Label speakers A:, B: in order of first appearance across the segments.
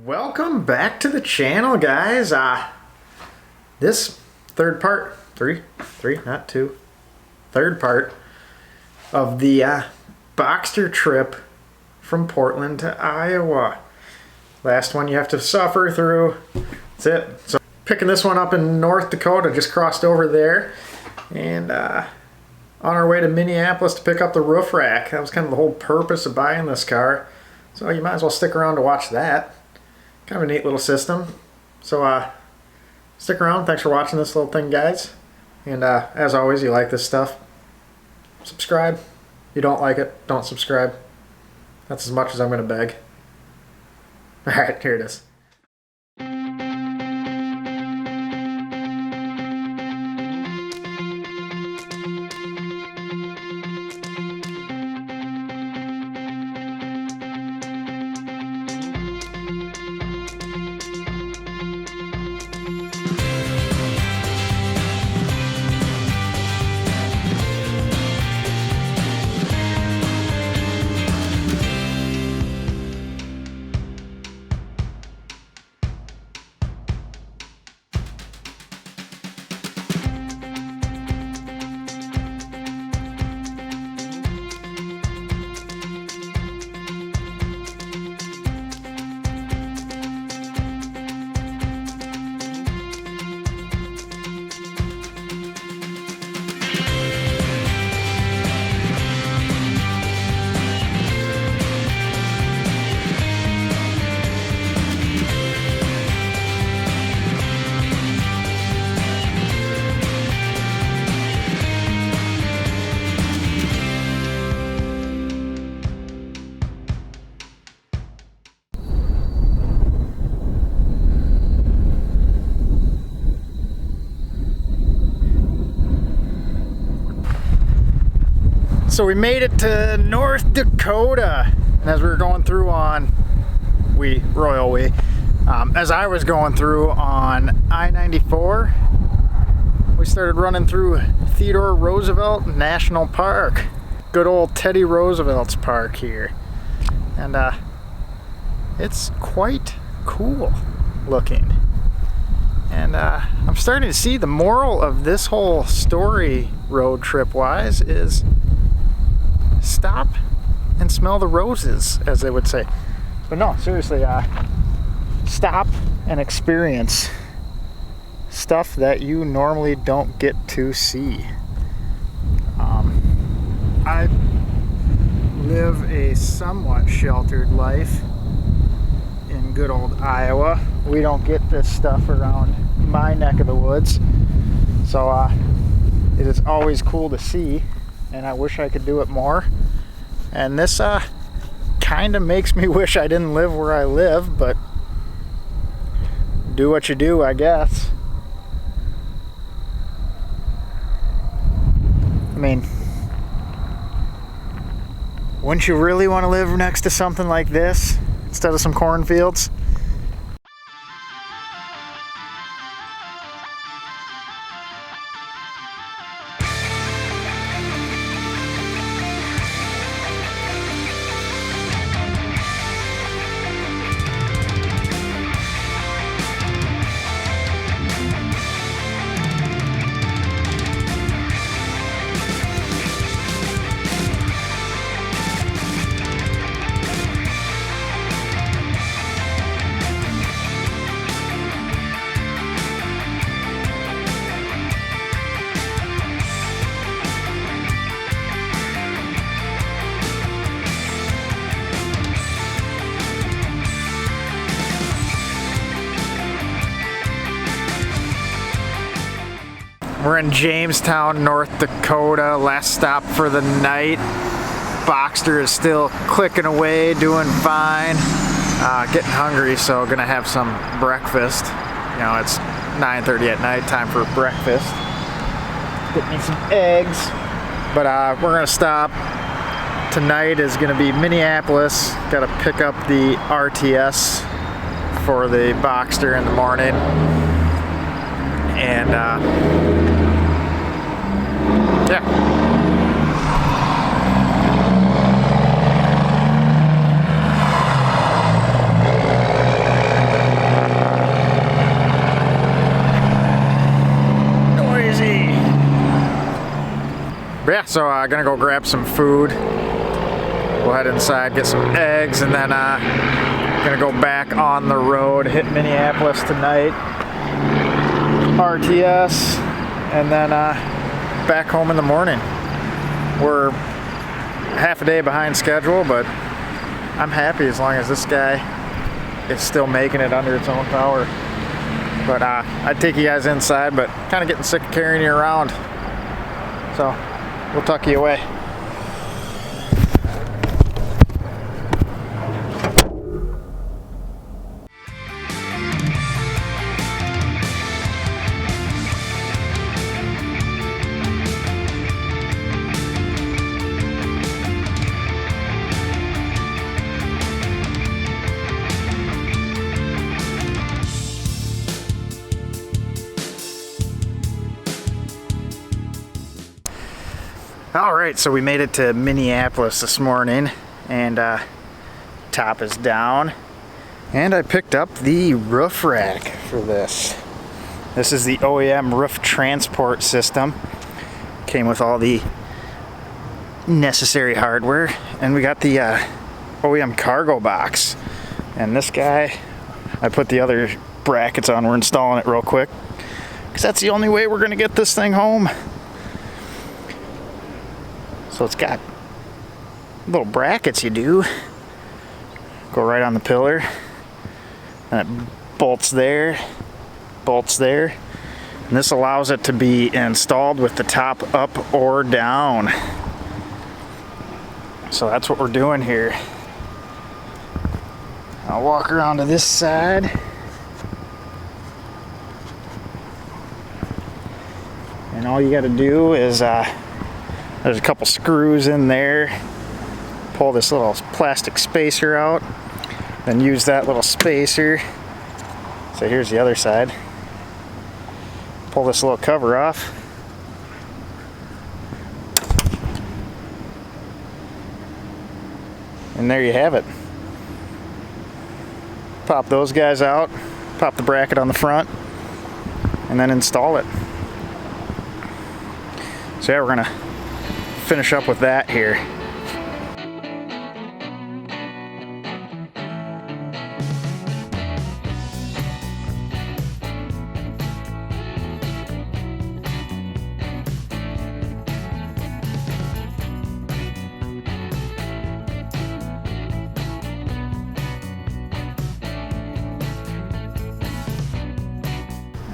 A: Welcome back to the channel, guys. This third part of the Boxster trip from Portland to Iowa. Last one you have to suffer through. That's it. So picking this one up in North Dakota, just crossed over there, and on our way to Minneapolis to pick up the roof rack. That was kind of the whole purpose of buying this car. So you might as well stick around to watch that. Kind of a neat little system. So stick around. Thanks for watching this little thing, guys. And as always, you like this stuff, subscribe. You don't like it, don't subscribe. That's as much as I'm going to beg. Alright, here it is. So we made it to North Dakota, and as we were going through on as I was going through on I-94, we started running through Theodore Roosevelt National Park. Good old Teddy Roosevelt's park here, and it's quite cool looking. And I'm starting to see the moral of this whole story, road trip wise, is stop and smell the roses, as they would say. But no, seriously, stop and experience stuff that you normally don't get to see. I live a somewhat sheltered life in good old Iowa. We don't get this stuff around my neck of the woods, so it is always cool to see, and I wish I could do it more. And this kind of makes me wish I didn't live where I live, but do what you do, I guess. I mean, wouldn't you really want to live next to something like this instead of some cornfields? We're in Jamestown, North Dakota, last stop for the night. Boxster is still clicking away, doing fine. Getting hungry, so gonna have some breakfast. You know, it's 9:30 at night, time for breakfast. Get me some eggs. But we're gonna stop. Tonight is gonna be Minneapolis. Gotta pick up the RTS for the Boxster in the morning. And yeah. But yeah, so I'm gonna go grab some food. We'll head inside, get some eggs, and then gonna go back on the road, hit Minneapolis tonight, RTS, and then back home in the morning. We're half a day behind schedule, but I'm happy as long as this guy is still making it under its own power. But I'd take you guys inside, but kind of getting sick of carrying you around. So we'll tuck you away. Alright, so we made it to Minneapolis this morning, and top is down, and I picked up the roof rack for this. This is the OEM roof transport system. Came with all the necessary hardware, and we got the OEM cargo box. And this guy, I put the other brackets on. We're installing it real quick, because that's the only way we're going to get this thing home. So it's got little brackets you do. Go right on the pillar. And it bolts there, bolts there. And this allows it to be installed with the top up or down. So that's what we're doing here. I'll walk around to this side. And all you got to do is there's a couple screws in there. Pull this little plastic spacer out, then use that little spacer. So here's the other side. Pull this little cover off. And there you have it. Pop those guys out, pop the bracket on the front, and then install it. So yeah, we're gonna finish up with that here.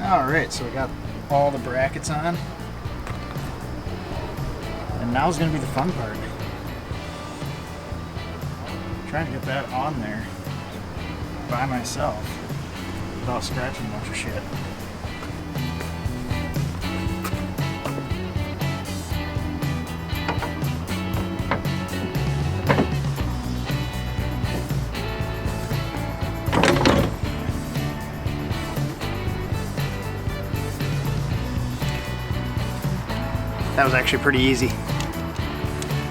A: Alright, so we got all the brackets on. And now's going to be the fun part. I'm trying to get that on there by myself without scratching a bunch of shit. That was actually pretty easy.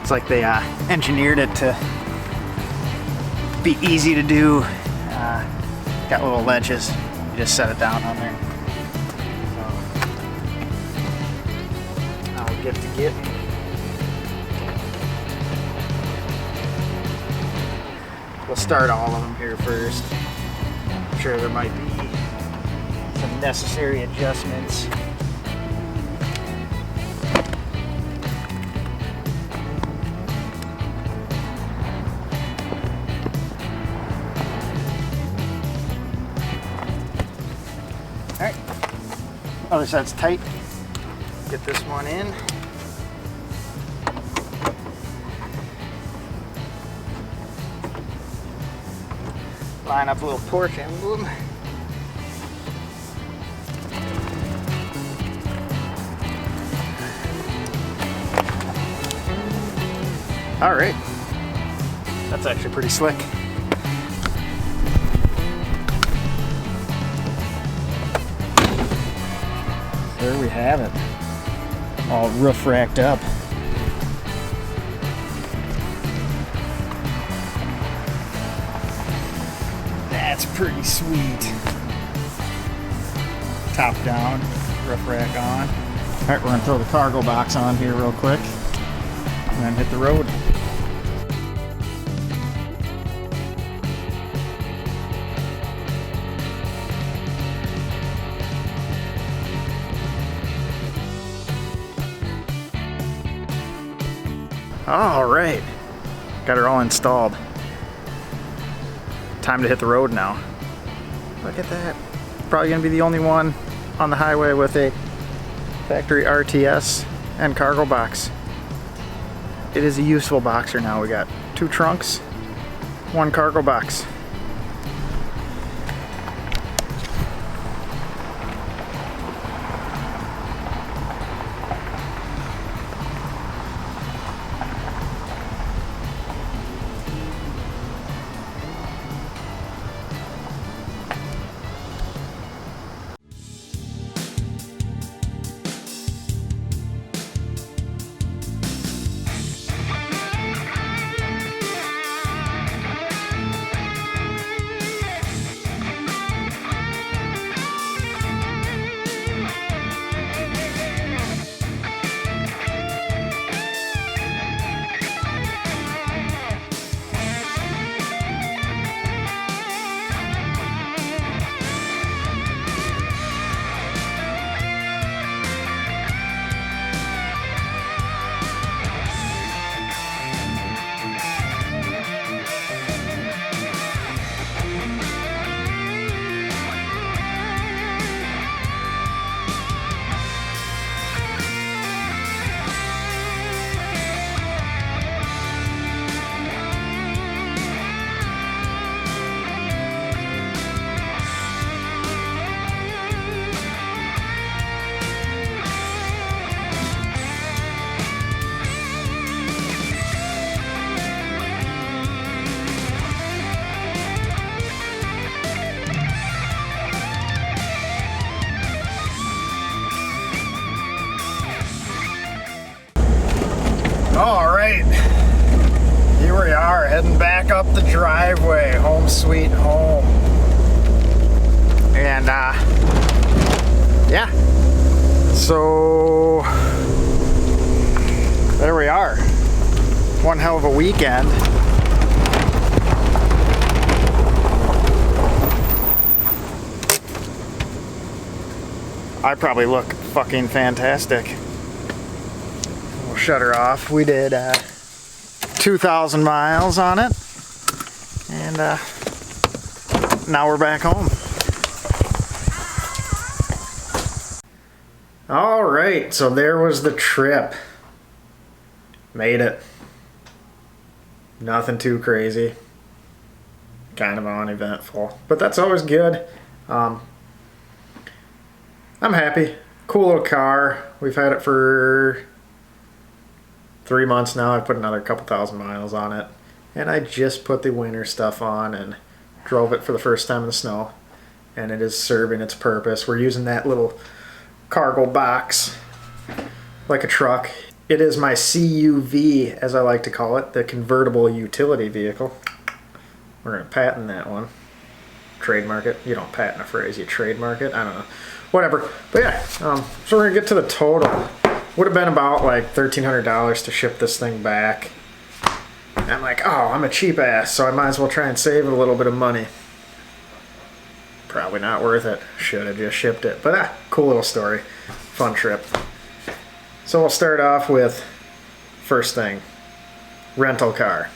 A: It's like they engineered it to be easy to do. Got little ledges. You just set it down on there. So, now we're good to get. We'll start all of them here first. I'm sure there might be some necessary adjustments. Alright, other side's tight. Get this one in. Line up a little porch emblem. Alright, that's actually pretty slick. There we have it, all roof racked up. That's pretty sweet. Top down, roof rack on. All right, we're gonna throw the cargo box on here real quick. and then hit the road. All right, got her all installed. Time to hit the road now. Look at that. Probably gonna be the only one on the highway with a factory RTS and cargo box. It is a useful Boxster now. We got 2 trunks, 1 cargo box. All right, here we are heading back up the driveway, home sweet home. And yeah, so there we are. One hell of a weekend. I probably look fucking fantastic. We'll shut her off. We did 2,000 miles on it, and now we're back home. All right, so there was the trip. Made it. Nothing too crazy. Kind of uneventful, but that's always good. I'm happy. Cool little car. We've had it for 3 months now. I put another couple thousand miles on it, and I just put the winter stuff on and drove it for the first time in the snow, and it is serving its purpose. We're using that little cargo box like a truck. It is my CUV, as I like to call it, the convertible utility vehicle. We're going to patent that one. Trademark it. You don't patent a phrase, you trademark it. I don't know. Whatever. But yeah, so we're going to get to the total. Would have been about like $1,300 to ship this thing back. And I'm like, oh, I'm a cheap ass, so I might as well try and save a little bit of money. Probably not worth it. Should have just shipped it. But cool little story. Fun trip. So we'll start off with, first thing, rental car.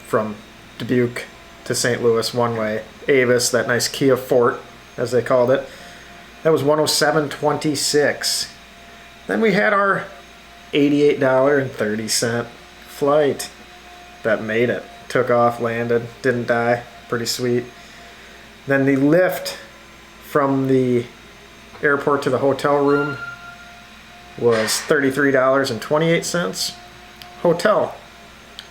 A: From Dubuque to St. Louis one way. Avis, that nice Kia Forte, as they called it. That was $107.26. Then we had our $88.30 flight that made it. Took off, landed, didn't die. Pretty sweet. Then the lift from the airport to the hotel room was $33.28. Hotel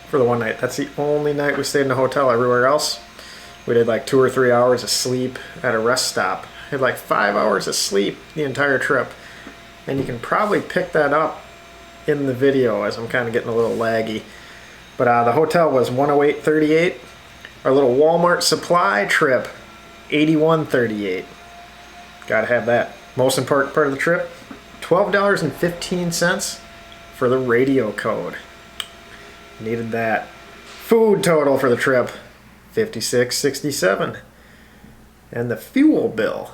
A: for the one night. That's the only night we stayed in a hotel. Everywhere else, we did like 2 or 3 hours of sleep at a rest stop. Had like 5 hours of sleep the entire trip. And you can probably pick that up in the video as I'm kind of getting a little laggy. But the hotel was $108.38. Our little Walmart supply trip, $81.38. Gotta have that. Most important part of the trip, $12.15 for the radio code. Needed that. Food total for the trip, $56.67. And the fuel bill,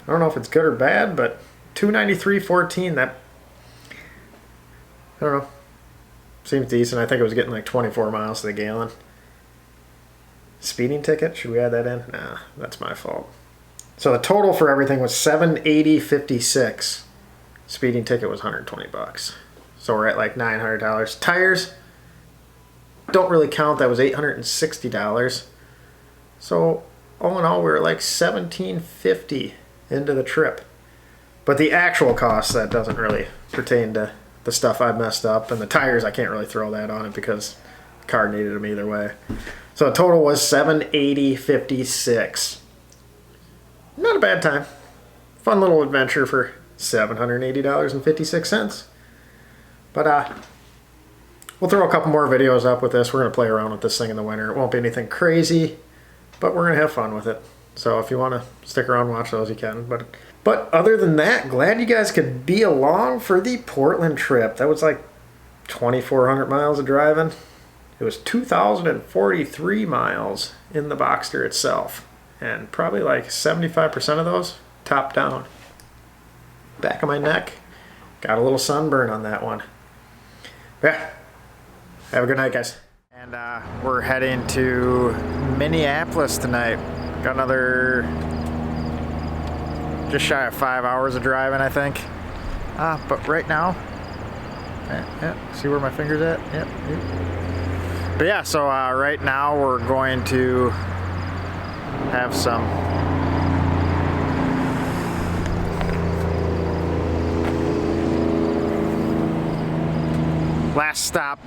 A: I don't know if it's good or bad, but $293.14. That, I don't know, seems decent. I think it was getting like 24 miles to the gallon. Speeding ticket, should we add that in? Nah, that's my fault. So the total for everything was $780.56. Speeding ticket was $120. So we're at like $900. Tires don't really count. That was $860. So all in all, we were like $1,750 into the trip. But the actual cost, that doesn't really pertain to the stuff I messed up. And the tires, I can't really throw that on it because the car needed them either way. So the total was $780.56. Not a bad time. Fun little adventure for $780.56. But we'll throw a couple more videos up with this. We're going to play around with this thing in the winter. It won't be anything crazy, but we're going to have fun with it. So if you want to stick around and watch those, you can. But other than that, glad you guys could be along for the Portland trip. That was like 2,400 miles of driving. It was 2,043 miles in the Boxster itself. And probably like 75% of those top down. Back of my neck. Got a little sunburn on that one. Yeah. Have a good night, guys. And we're heading to Minneapolis tonight. Got another just shy of 5 hours of driving, I think. But right now, yeah, see where my finger's at? Yep. But yeah, so right now we're going to have some last stop